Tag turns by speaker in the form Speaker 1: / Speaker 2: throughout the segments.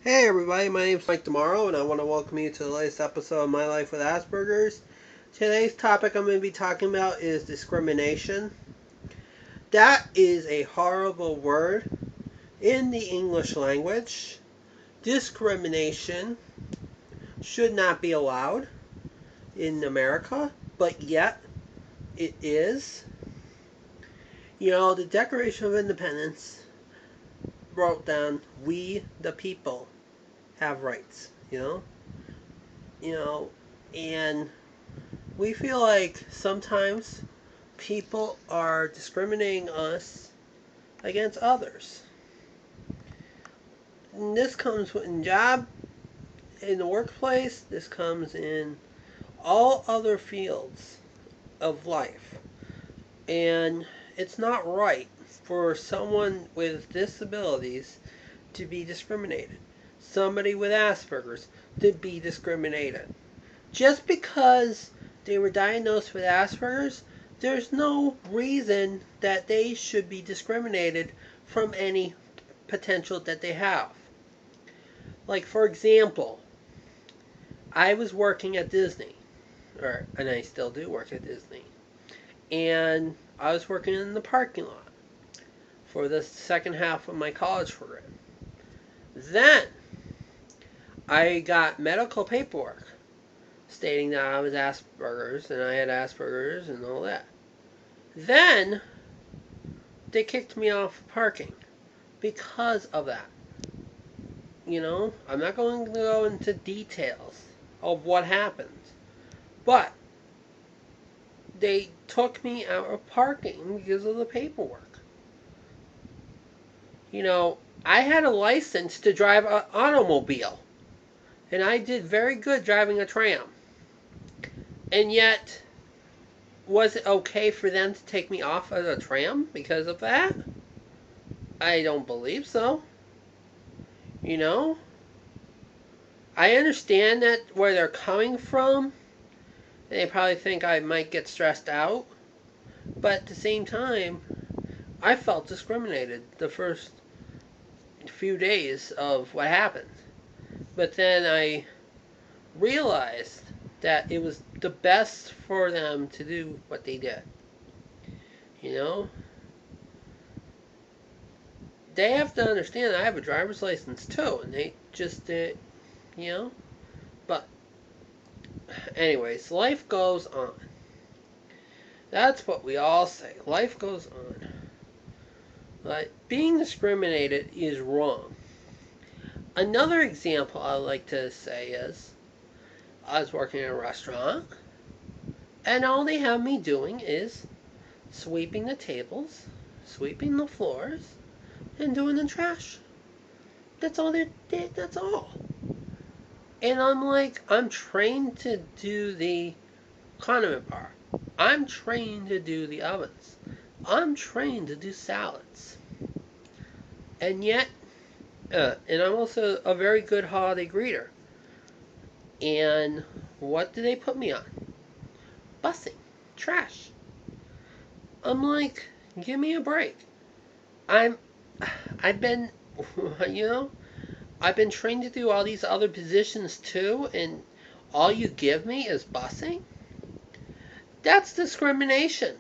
Speaker 1: Hey everybody, my name's Mike Tomorrow, and I want to welcome you to the latest episode of My Life with Asperger's. Today's topic I'm going to be talking about is discrimination. That is a horrible word in the English language. Discrimination should not be allowed in America, but yet it is. The Declaration of Independence wrote down, "We the people have rights." You know, and we feel like sometimes people are discriminating us against others. And this comes in job, in the workplace, this comes in all other fields of life. And it's not right for someone with disabilities to be discriminated. Somebody with Asperger's to be discriminated. Just because they were diagnosed with Asperger's, there's no reason that they should be discriminated from any potential that they have. Like, for example, I was working at Disney, and I still do work at Disney, and I was working in the parking lot for the second half of my college program. Then I got medical paperwork stating that I was Asperger's and I had Asperger's and all that. Then they kicked me off parking because of that. I'm not going to go into details of what happened, but they took me out of parking because of the paperwork. I had a license to drive an automobile, and I did very good driving a tram. And yet, was it okay for them to take me off of the tram because of that? I don't believe so. You know? I understand that where they're coming from. They probably think I might get stressed out. But at the same time, I felt discriminated the first few days of what happened. But then I realized that it was the best for them to do what they did. You know? They have to understand I have a driver's license too, and they just did, you know? But, anyways, life goes on. That's what we all say. Life goes on. But being discriminated is wrong. Another example I like to say is I was working in a restaurant, and all they have me doing is sweeping the tables, sweeping the floors, and doing the trash. That's all they did. That's all. And I'm like, I'm trained to do the condiment bar. I'm trained to do the ovens. I'm trained to do salads. And yet, and I'm also a very good holiday greeter. And what do they put me on? Bussing. Trash. I'm like, give me a break. I've been, you know, I've been trained to do all these other positions too, and all you give me is bussing? That's discrimination.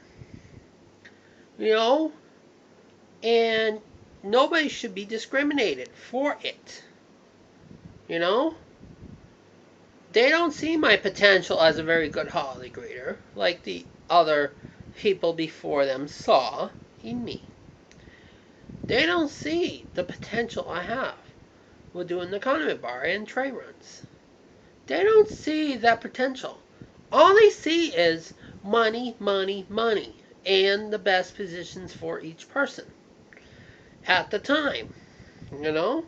Speaker 1: You know? And nobody should be discriminated for it. You know? They don't see my potential as a very good holiday greeter, like the other people before them saw in me. They don't see the potential I have with doing the condiment bar and tray runs. They don't see that potential. All they see is money, money, money, and the best positions for each person at the time. You know?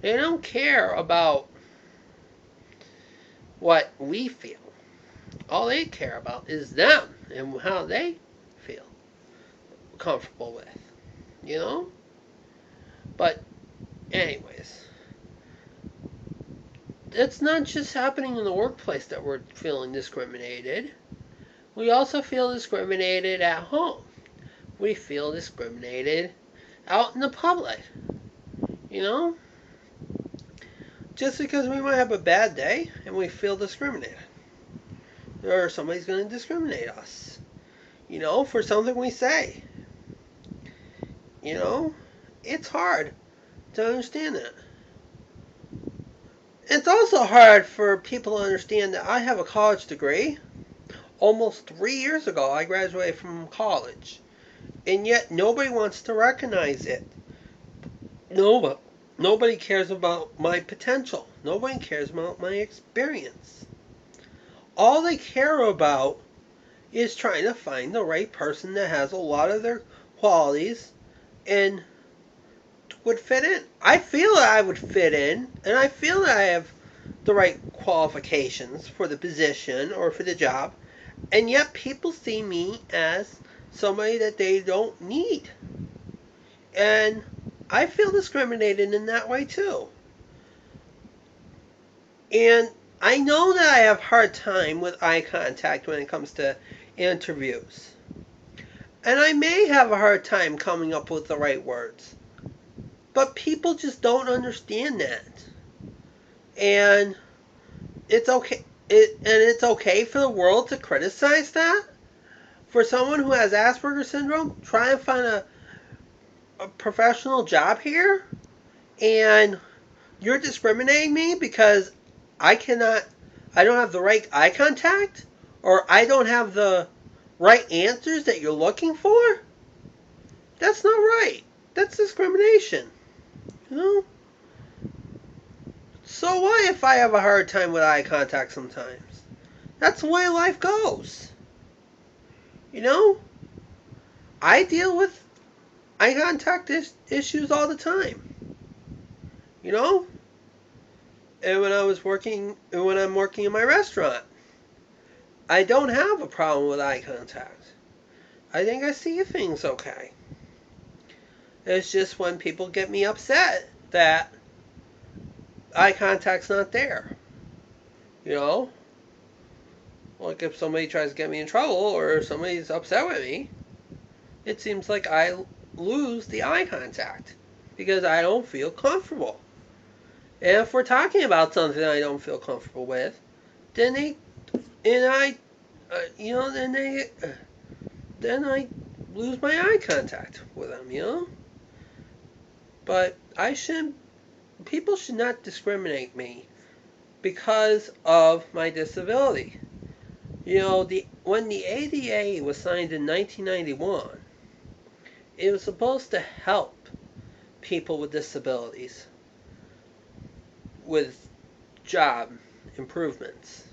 Speaker 1: They don't care about what we feel. All they care about is them and how they feel comfortable with. You know? But, anyways, it's not just happening in the workplace that we're feeling discriminated. We also feel discriminated at home. We feel discriminated out in the public. You know? just because we might have a bad day and we feel discriminated, or somebody's going to discriminate us, for something we say. You know, it's hard to understand that. It's also hard for people to understand that I have a college degree. Almost 3 years ago, I graduated from college, and yet nobody wants to recognize it. Nobody cares about my potential. Nobody cares about my experience. All they care about is trying to find the right person that has a lot of their qualities and would fit in. I feel that I would fit in, and I feel that I have the right qualifications for the position or for the job, and yet people see me as somebody that they don't need. And I feel discriminated in that way too. And I know that I have a hard time with eye contact when it comes to interviews. And I may have a hard time coming up with the right words. But people just don't understand that. And it's okay. It's okay for the world to criticize that. For someone who has Asperger syndrome, try and find a professional job here, and you're discriminating me because I don't have the right eye contact, or I don't have the right answers that you're looking for. That's not right. That's discrimination. You know? So what if I have a hard time with eye contact sometimes? That's the way life goes. You know? I deal with eye contact issues all the time. You know? And when I'm working in my restaurant, I don't have a problem with eye contact. I think I see things okay. It's just when people get me upset that eye contact's not there. You know? Like if somebody tries to get me in trouble or somebody's upset with me, it seems like I lose the eye contact because I don't feel comfortable. And if we're talking about something I don't feel comfortable with, then then I lose my eye contact with them, But people should not discriminate me because of my disability. When the ADA was signed in 1991, it was supposed to help people with disabilities with job improvements,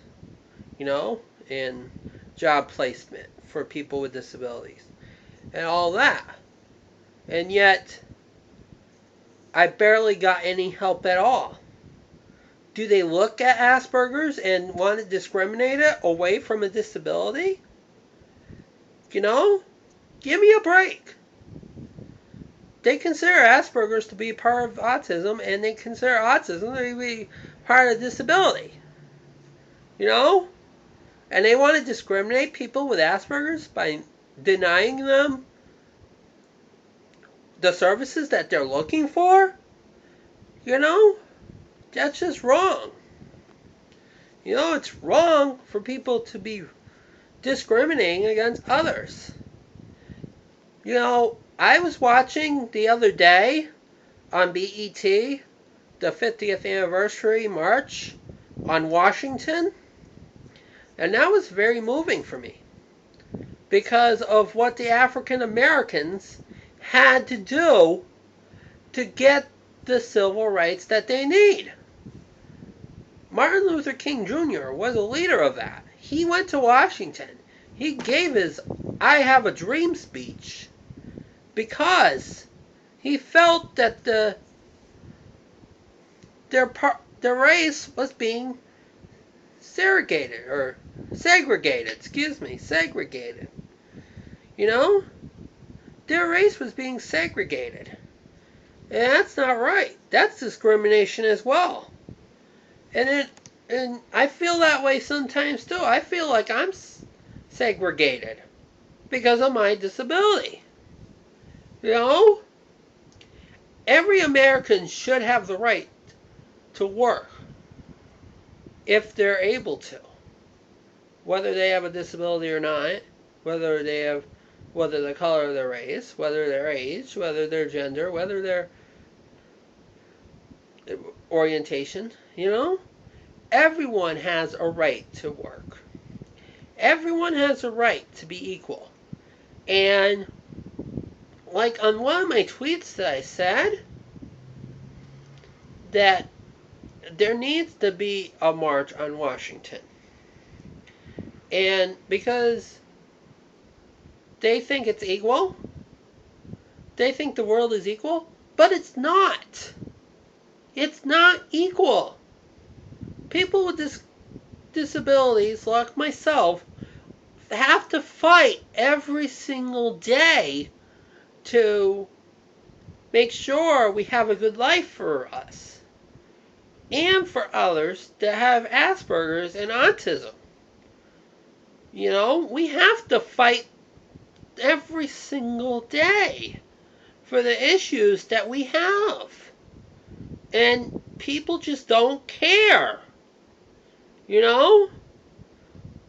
Speaker 1: and job placement for people with disabilities and all that. And yet, I barely got any help at all. Do they look at Asperger's and want to discriminate it away from a disability? Give me a break. They consider Asperger's to be part of autism, and they consider autism to be part of disability. And they want to discriminate people with Asperger's by denying them the services that they're looking for. That's just wrong. It's wrong for people to be discriminating against others. I was watching the other day on BET the 50th anniversary march on Washington, and that was very moving for me because of what the African Americans had to do to get the civil rights that they need. Martin Luther King Jr. was a leader of that. He went to Washington. He gave his I Have a Dream speech because he felt that the race was being segregated. Their race was being segregated. And that's not right. That's discrimination as well. And I feel that way sometimes too. I feel like I'm segregated because of my disability. Every American should have the right to work if they're able to, whether they have a disability or not, whether the color of their race, whether their age, whether their gender, whether their orientation, everyone has a right to work. Everyone has a right to be equal. And like on one of my tweets that I said that there needs to be a march on Washington. And because they think it's equal, they think the world is equal, but it's not. It's not equal. People with disabilities, like myself, have to fight every single day to make sure we have a good life for us and for others that have Asperger's and autism. We have to fight every single day for the issues that we have. And people just don't care.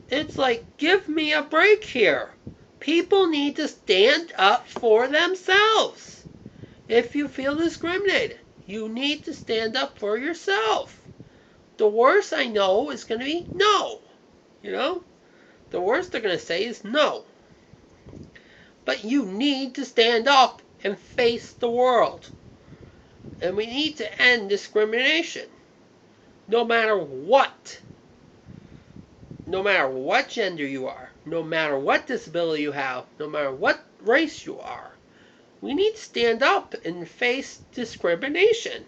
Speaker 1: It's like, give me a break here. People need to stand up for themselves. If you feel discriminated, you need to stand up for yourself. The worst I know is going to be no. The worst they're going to say is no. But you need to stand up and face the world. And we need to end discrimination. No matter what. No matter what gender you are. No matter what disability you have. No matter what race you are. We need to stand up and face discrimination.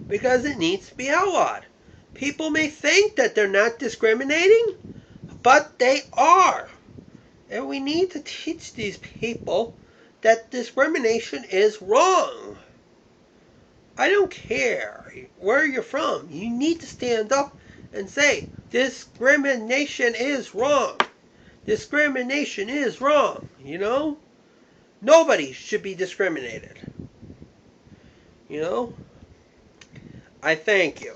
Speaker 1: Because it needs to be outlawed. People may think that they're not discriminating, but they are. And we need to teach these people that discrimination is wrong. I don't care where you're from. You need to stand up and say, discrimination is wrong. Discrimination is wrong, Nobody should be discriminated. I thank you.